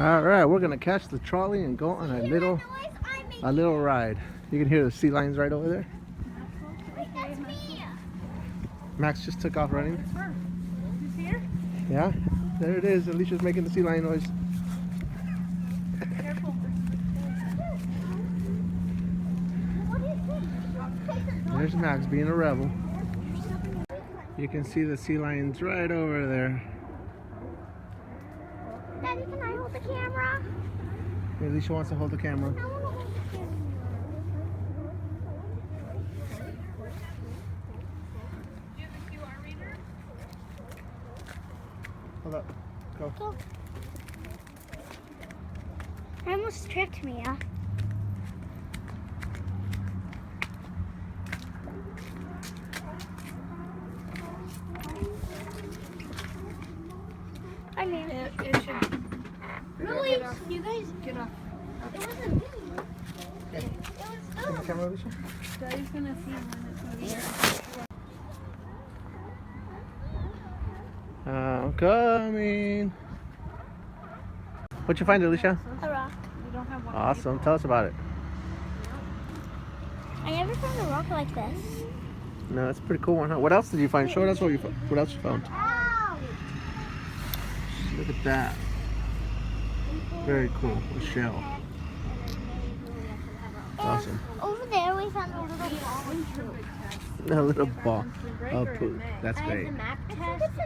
All right, we're gonna catch the trolley and go on a little ride. You can hear the sea lions right over there. Max just took off running. You see her? Yeah, there it is. Alicia's making the sea lion noise. Careful. There's Max being a rebel. You can see the sea lions right over there. Daddy, can I hold the camera? Alicia wants to hold the camera. I want to hold the camera. Do you have a QR reader? Hold up. Go. Go. It almost tripped me, huh? I mean, It should. really? You guys get off. It wasn't me. Okay. It Hold the was camera, Alicia. Daddy's gonna see when it's moving. I'm coming. What'd you find, Alicia? a rock. We don't have one. Awesome. Tell us about it. I never found a rock like this. No, that's a pretty cool one, huh? What else did you find? Show us what else you found. Ow! Look at that. Very cool. A shell. Awesome. Over there, we found a little ball. A little ball of poop. That's great.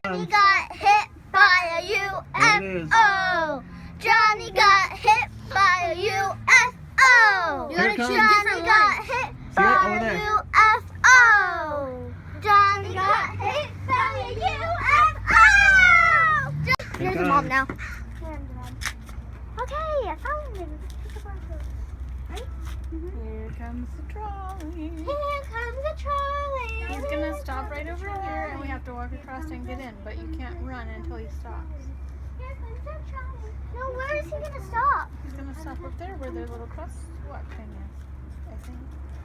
Johnny got hit by a UFO. Johnny got hit by a UFO. Here it comes. Johnny got hit by over a there. UFO. Johnny got hit by a UFO. Here's comes. Mom now. Okay, I found him. Right? Here comes the trolley. Here comes the trolley. He's gonna stop right over here, and we have to walk across and get in. But you can't run until he stops. Here comes the trolley. No, where is he gonna stop? He's gonna stop up there where their little crosswalk thing is. I think.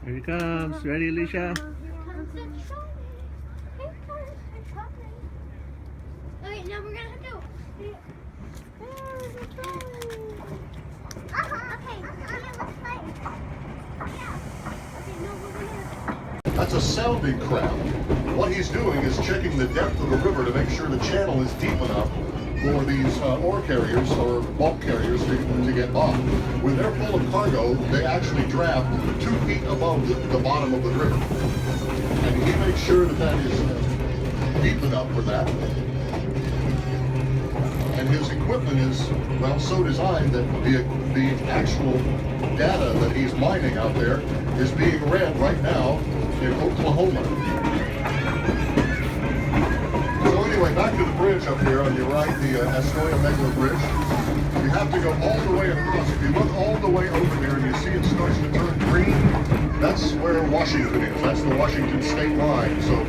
Here he comes. Ready, Alicia? Here comes the trolley. Here comes the trolley. Okay, now we're gonna have to. There's the trolley. Okay. Let's play. Okay, no, we're gonna. That's a sounding craft. What he's doing is checking the depth of the river to make sure the channel is deep enough for these ore carriers or bulk carriers to get off. When they're full of cargo, they actually draft 2 feet above the bottom of the river. And he makes sure that that is deep enough for that. And his equipment is, well, so designed that the actual data that he's mining out there is being read right now in Oklahoma. So anyway, back to the bridge up here on your right, the Astoria Megler Bridge. You have to go all the way across. If you look all the way over there and you see it starts to turn green, that's where Washington is. That's the Washington state line. So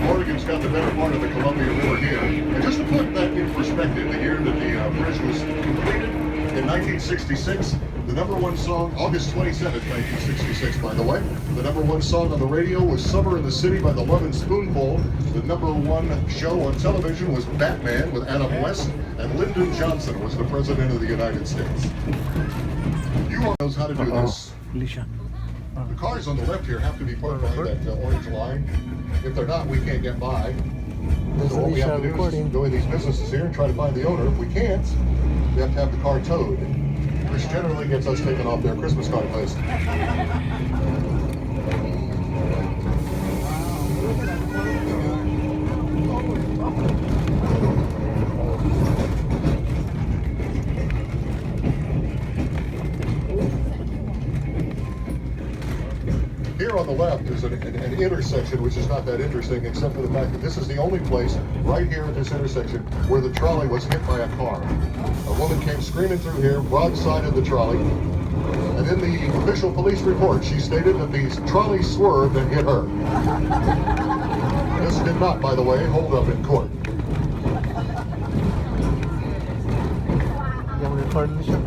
Oregon's got the better part of the Columbia River here. And just to put that in perspective, the year that the bridge was completed, in 1966, the #1 song, August 27th, 1966, by the way, the #1 song on the radio was Summer in the City by the Lovin' Spoonful. The #1 show on television was Batman with Adam West, and Lyndon Johnson was the President of the United States. You all knows how to do this. Alicia. The cars on the left here have to be parked behind that orange line. If they're not, we can't get by. So what we have to do is go in these businesses here and try to find the owner. If we can't, we have to have the car towed, which generally gets us taken off their Christmas card list. Here on the left is an intersection which is not that interesting, except for the fact that this is the only place right here at this intersection where the trolley was hit by a car. A woman came screaming through here, broadsided the trolley, and in the official police report she stated that the trolley swerved and hit her. This did not, by the way, hold up in court. You want to record, Alicia?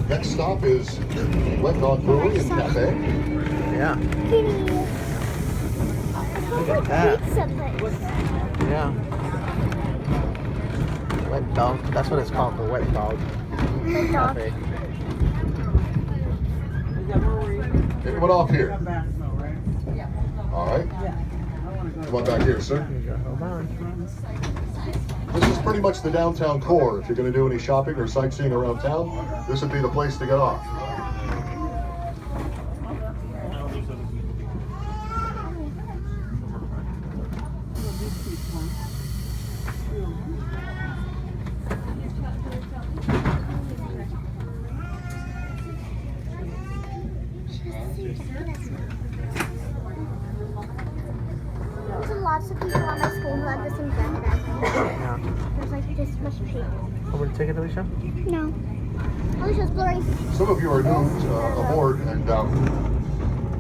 Next stop is Wet Dog Brewery and Cafe. Yeah. Look at that. Pizza place. Yeah. Wet dog. That's what it's called, the wet dog. My dog. Anyone off here? All right. Come on back here, sir. Here you go. Hold on. This is pretty much the downtown core. If you're going to do any shopping or sightseeing around town, this would be the place to get off. There's lots of people at my school who have the same backpack. Yeah. There's like this much paper. Want to take it, Alicia? No. Alicia's blurry. Some of you are new aboard, and I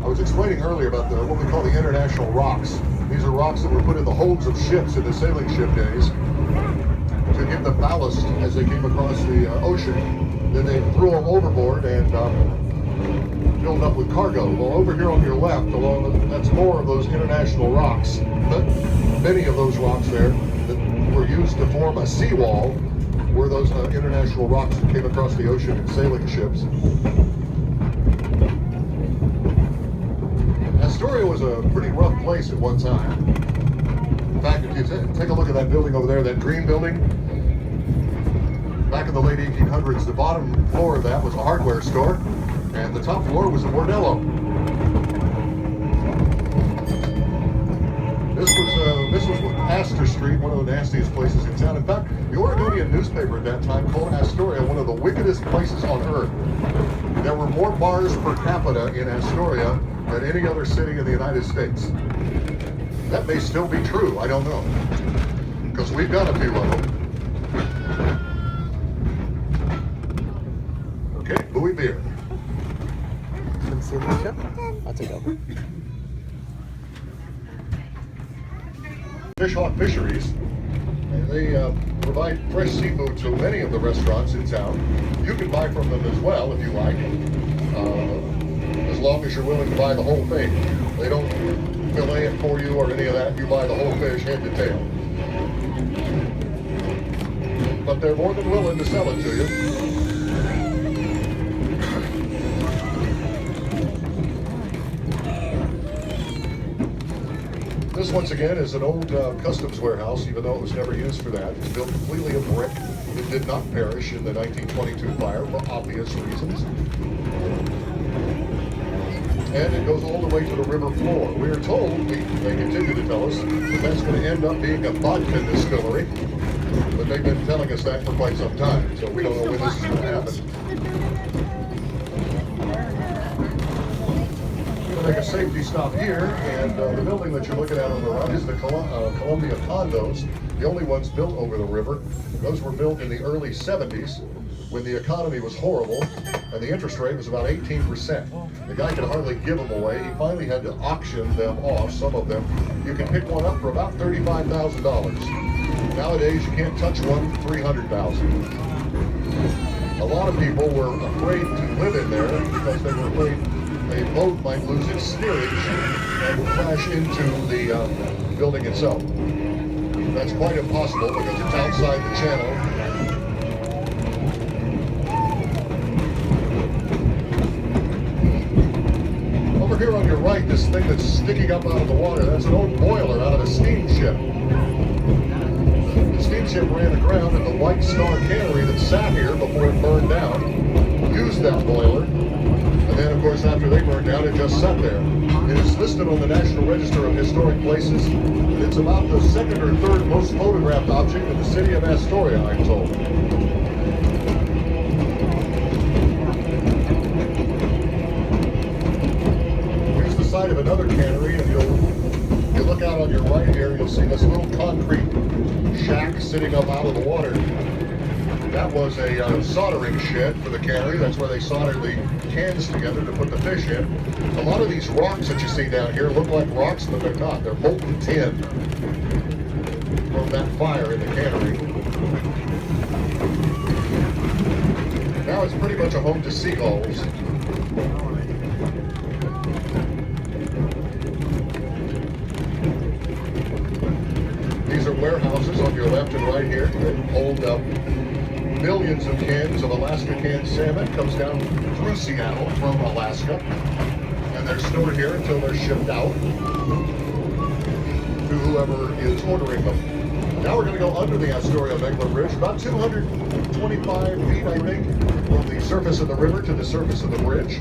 was explaining earlier about what we call the international rocks. These are rocks that were put in the holds of ships in the sailing ship days to give them ballast as they came across the ocean. Then they threw them overboard and filled up with cargo. Well, over here on your left, that's more of those international rocks. But many of those rocks there that were used to form a seawall were those international rocks that came across the ocean in sailing ships. Astoria was a pretty rough place at one time. In fact, if you take a look at that building over there, that green building, back in the late 1800s, the bottom floor of that was a hardware store, and the top floor was a bordello. This was Astor Street, one of the nastiest places in town. In fact, the Oregonian newspaper at that time called Astoria one of the wickedest places on earth. There were more bars per capita in Astoria than any other city in the United States. That may still be true, I don't know, because we've got a few of them. Okay, Louis beer. Can you see Alicia? I'll take over. Fish Hawk Fisheries, and they provide fresh seafood to many of the restaurants in town. You can buy from them as well if you like, as long as you're willing to buy the whole thing. They don't fillet it for you or any of that. You buy the whole fish head to tail. But they're more than willing to sell it to you. This, once again, is an old customs warehouse, even though it was never used for that. It's built completely of brick. It did not perish in the 1922 fire for obvious reasons. And it goes all the way to the river floor. We are told, they continue to tell us, that that's going to end up being a vodka distillery. But they've been telling us that for quite some time, so we don't know when this is going to happen. Make a safety stop here, and the building that you're looking at on the right is the Columbia condos, the only ones built over the river. Those were built in the early 70s when the economy was horrible and the interest rate was about 18%. The guy could hardly give them away. He finally had to auction them off, some of them. You can pick one up for about $35,000. Nowadays, you can't touch one for $300,000. A lot of people were afraid to live in there because they were afraid a boat might lose its steerage and crash into the building itself. That's quite impossible because it's outside the channel. Over here on your right, this thing that's sticking up out of the water, that's an old boiler out of a steamship. The steamship ran aground, and the White Star Cannery that sat here before it burned down used that boiler. And then, of course, after they burned down, it just sat there. It is listed on the National Register of Historic Places, and it's about the second or third most photographed object in the city of Astoria, I'm told. Here's the site of another cannery, and you look out on your right here, you'll see this little concrete shack sitting up out of the water. That was a soldering shed for the cannery. That's where they soldered the cans together to put the fish in. A lot of these rocks that you see down here look like rocks, but they're not. They're molten tin from that fire in the cannery. Now it's pretty much a home to seagulls. These are warehouses on your left and right here that hold millions of cans of Alaska canned salmon. Comes down through Seattle from Alaska. And they're stored here until they're shipped out to whoever is ordering them. Now we're going to go under the Astoria Megla Bridge, about 225 feet, I think, from the surface of the river to the surface of the bridge.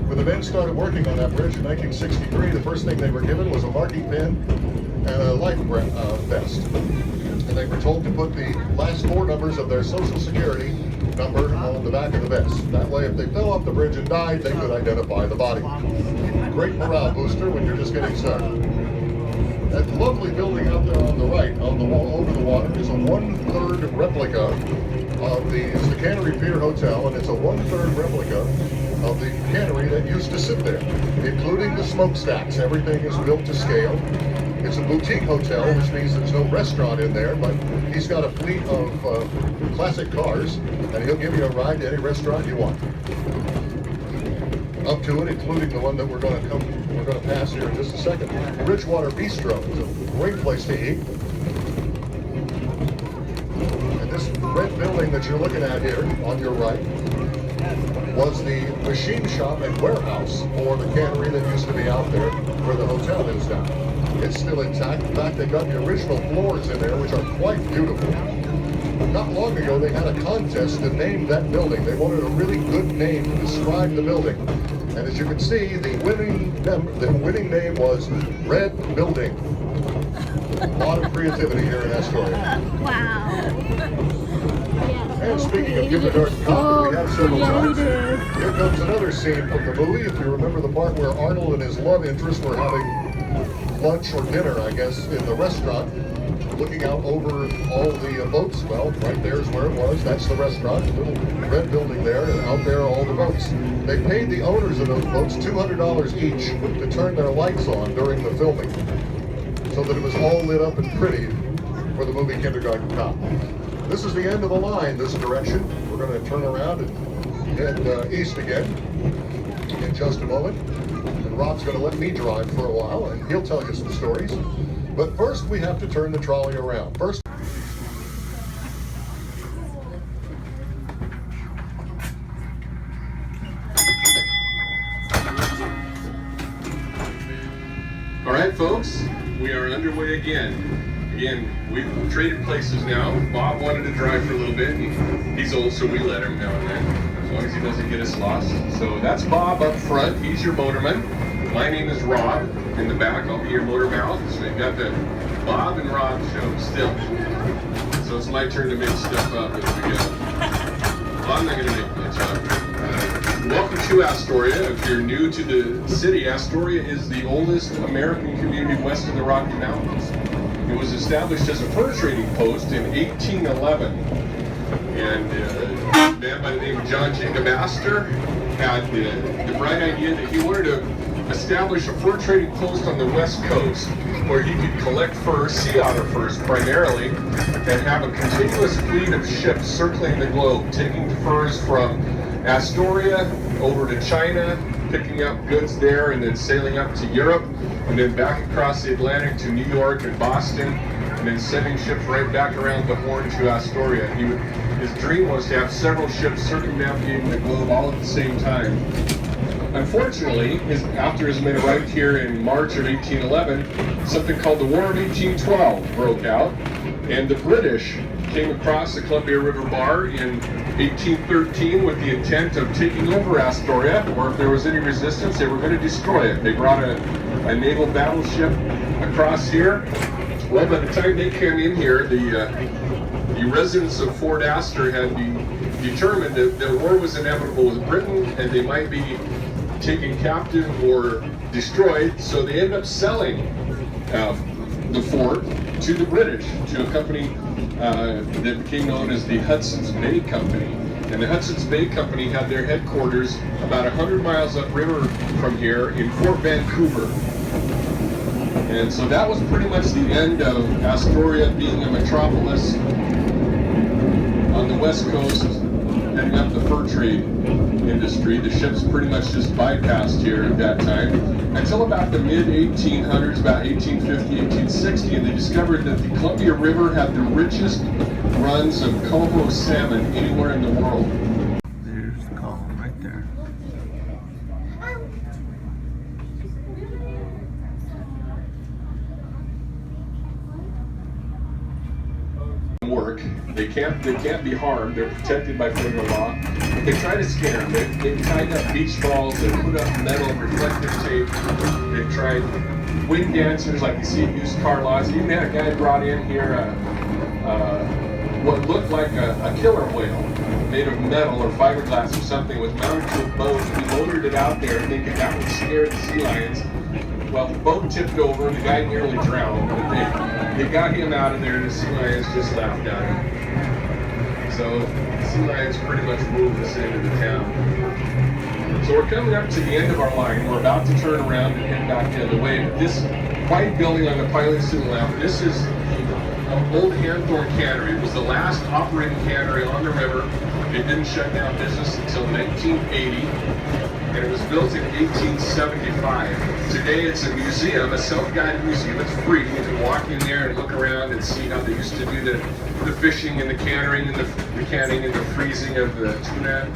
When the men started working on that bridge in 1963, the first thing they were given was a marking pen and a life vest. And they were told to put the last 4 numbers of their Social Security number on the back of the vest. That way, if they fell off the bridge and died, they could identify the body. Great morale booster when you're just getting started. That lovely building out there on the right, on the wall over the water, is a 1/3 replica of the Cannery Pier Hotel, and it's a 1/3 replica of the cannery that used to sit there, including the smokestacks. Everything is built to scale. It's a boutique hotel, which means there's no restaurant in there, but he's got a fleet of classic cars, and he'll give you a ride to any restaurant you want. Up to it, including the one that we're going to pass here in just a second. Bridgewater Bistro is a great place to eat. And this red building that you're looking at here on your right was the machine shop and warehouse for the cannery that used to be out there where the hotel is now. It's still intact. In fact, they've got the original floors in there, which are quite beautiful. Not long ago, they had a contest to name that building. They wanted a really good name to describe the building. And as you can see, the winning name was Red Building. A lot of creativity here in Astoria. Wow. And speaking of giving a dark coffee, we have several times. Here comes another scene from the movie. If you remember the part where Arnold and his love interest were having lunch or dinner, I guess, in the restaurant, looking out over all the boats. Well, right there is where it was. That's the restaurant, the little red building there, and out there are all the boats. They paid the owners of those boats $200 each to turn their lights on during the filming, so that it was all lit up and pretty for the movie Kindergarten Cop. This is the end of the line, this direction. We're going to turn around and head east again in just a moment. And Rob's going to let me drive for a while, and he'll tell you some stories. But first, we have to turn the trolley around. First. All right, folks, we are underway again. Again, we've traded places now. Bob wanted to drive for a little bit, and he's old, so we let him now and then, as long as he doesn't get us lost. So that's Bob up front. He's your motorman. My name is Rob. In the back, I'll be your motor mouth. So you've got the Bob and Rob show still. So it's my turn to make stuff up as we go. Well, I'm not going to make much up. Welcome to Astoria. If you're new to the city, Astoria is the oldest American community west of the Rocky Mountains. It was established as a fur trading post in 1811. And a man by the name of John Jacob Astor had the bright idea that he wanted to establish a fur trading post on the west coast where he could collect fur, sea otter furs primarily, and have a continuous fleet of ships circling the globe, taking furs from Astoria over to China, picking up goods there, and then sailing up to Europe, and then back across the Atlantic to New York and Boston, and then sending ships right back around the Horn to Astoria. His dream was to have several ships circumnavigating the globe all at the same time. Unfortunately, after his men arrived here in March of 1811, something called the War of 1812 broke out, and the British came across the Columbia River Bar in 1813 with the intent of taking over Astoria, or if there was any resistance, they were going to destroy it. They brought a naval battleship across here. Well, by the time they came in here, the residents of Fort Astor had determined that war was inevitable with Britain, and they might be taken captive or destroyed, so they ended up selling the fort to the British, to a company that became known as the Hudson's Bay Company. And the Hudson's Bay Company had their headquarters about 100 miles upriver from here in Fort Vancouver. And so that was pretty much the end of Astoria being a metropolis on the west coast, heading up the fur trade industry. The ships pretty much just bypassed here at that time until about the mid-1800s, about 1850, 1860, and they discovered that the Columbia River had the richest run some coho salmon anywhere in the world. There's the column right there. Work. They can't be harmed. They're protected by federal law. But they try to scare them. They've tied up beach balls. They've put up metal reflective tape. They've tried wing dancers like you see at used car lots. Even had a guy brought in here what looked like a killer whale made of metal or fiberglass or something. It was mounted to a boat. We motored it out there thinking that would scare the sea lions. Well, the boat tipped over and the guy nearly drowned, but they got him out of there and the sea lions just laughed at him. So the sea lions pretty much moved us into the town. So we're coming up to the end of our line. We're about to turn around and head back the other way. But this white building on the pilots to the left, this is an old Hanthorne cannery. It was the last operating cannery on the river. It didn't shut down business until 1980. And it was built in 1875. Today it's a museum, a self-guided museum. It's free. You can walk in there and look around and see how they used to do the fishing and the cannering and the canning and the freezing of the tuna.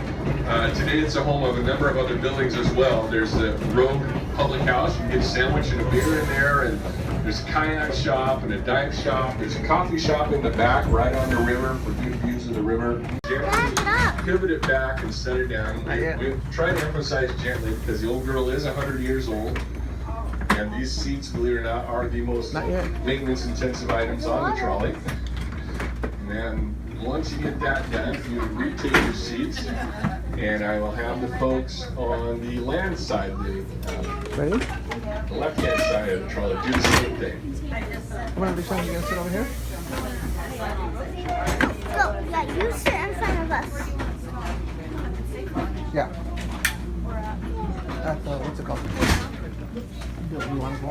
Today it's a home of a number of other buildings as well. There's the Rogue Public House. You can get a sandwich and a beer in there. And there's a kayak shop and a dive shop. There's a coffee shop in the back right on the river for good views of the river. Pivot it back and set it down. We try to emphasize gently because the old girl is 100 years old. And these seats, believe it or not, are the most maintenance intensive items on the trolley. And then once you get that done, you retake your seats. And I will have the folks on the land side, the left-hand side of the trolley, do the same thing. One of these times you gonna sit over here? Go, yeah, you sit in front of us. Yeah. At the, what's it called? You want to go?